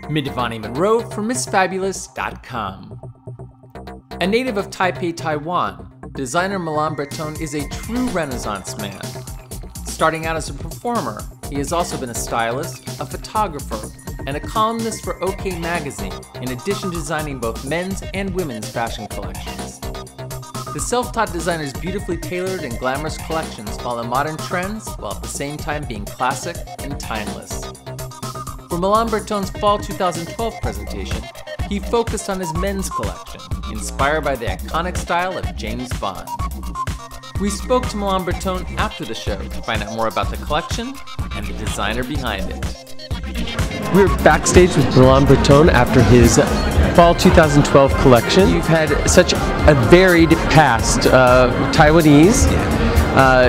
Midvani Monroe for MissFabulous.com. A native of Taipei, Taiwan, designer Malan Breton is a true Renaissance man. Starting out as a performer, he has also been a stylist, a photographer, and a columnist for OK Magazine, in addition to designing both men's and women's fashion collections. The self-taught designer's beautifully tailored and glamorous collections follow modern trends while at the same time being classic and timeless. For Malan Breton's Fall 2012 presentation, he focused on his men's collection, inspired by the iconic style of James Bond. We spoke to Malan Breton after the show to find out more about the collection and the designer behind it. We're backstage with Malan Breton after his Fall 2012 collection. You've had such a varied past, Taiwanese.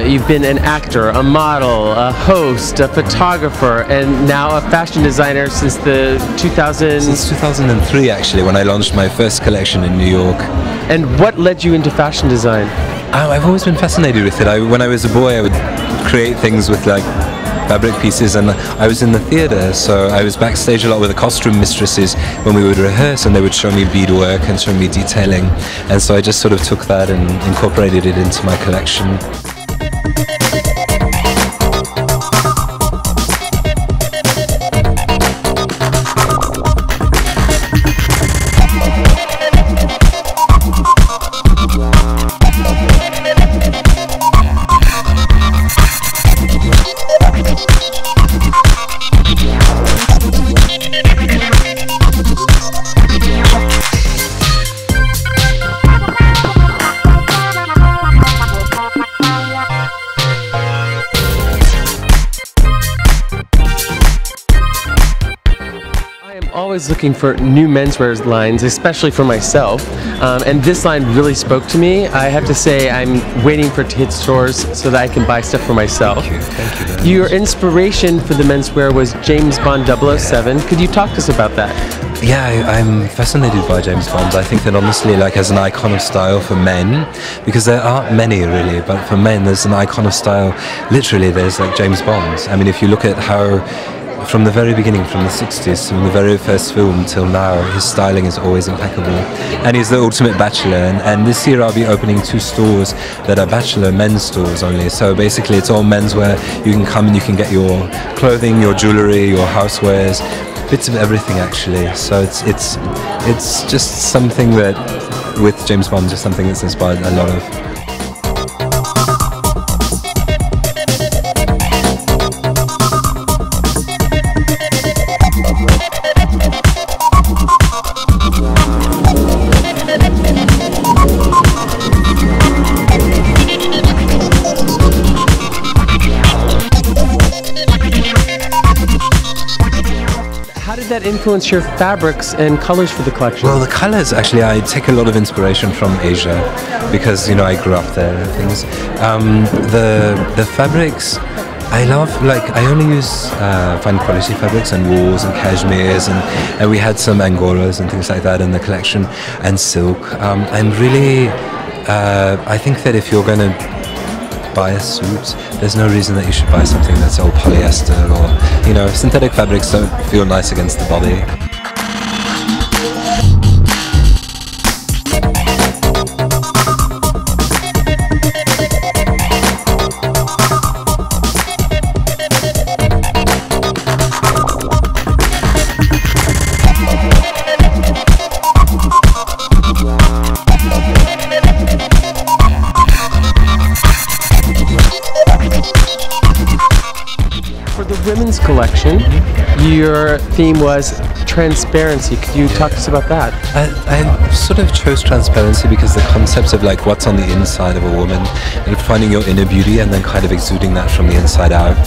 You've been an actor, a model, a host, a photographer, and now a fashion designer since Since 2003, actually, when I launched my first collection in New York. And what led you into fashion design? I've always been fascinated with it. When I was a boy, I would create things with like fabric pieces, and I was in the theatre, so I was backstage a lot with the costume mistresses when we would rehearse, and they would show me beadwork and show me detailing, and so I just sort of took that and incorporated it into my collection. Always looking for new menswear lines, especially for myself, and this line really spoke to me. I have to say I'm waiting for it to hit stores so that I can buy stuff for myself. Thank you very much. Your inspiration for the menswear was James Bond 007. Could you talk to us about that? Yeah, I'm fascinated by James Bond. I think that honestly, like as an icon of style for men, because there aren't many really, but for men there's an icon of style. Literally, there's like James Bond. I mean, if you look at how from the very beginning, from the 60s, from the very first film till now, his styling is always impeccable. And he's the ultimate bachelor. And this year I'll be opening 2 stores that are bachelor men's stores only. So basically it's all menswear. You can come and you can get your clothing, your jewellery, your housewares, bits of everything actually. So it's just something that, with James Bond, just something that's inspired a lot of. How did that influence your fabrics and colors for the collection? Well, the colors, actually, I take a lot of inspiration from Asia because, you know, I grew up there and things. The fabrics, I love, like, I only use fine quality fabrics and wools and cashmeres, and we had some angolas and things like that in the collection, and silk. I'm really, I think that if you're going to buy a suit, there's no reason that you should buy something that's all polyester, or, you know, synthetic fabrics don't feel nice against the body. Women's collection, your theme was transparency. Could you talk to us about that? I sort of chose transparency because the concept of like what's on the inside of a woman and finding your inner beauty and then kind of exuding that from the inside out.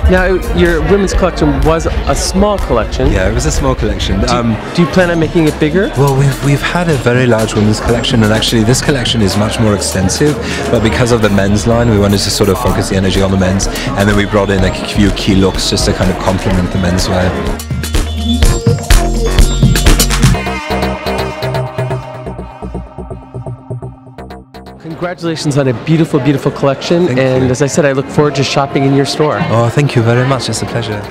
Now, your women's collection was a small collection. Yeah, it was a small collection. Do you plan on making it bigger? Well, we've had a very large women's collection, and actually this collection is much more extensive, but because of the men's line, we wanted to sort of focus the energy on the men's, and then we brought in a few key looks just to kind of complement the menswear. congratulations on a beautiful, beautiful collection. Thank and you. as I said, I look forward to shopping in your store. Oh, thank you very much. It's a pleasure.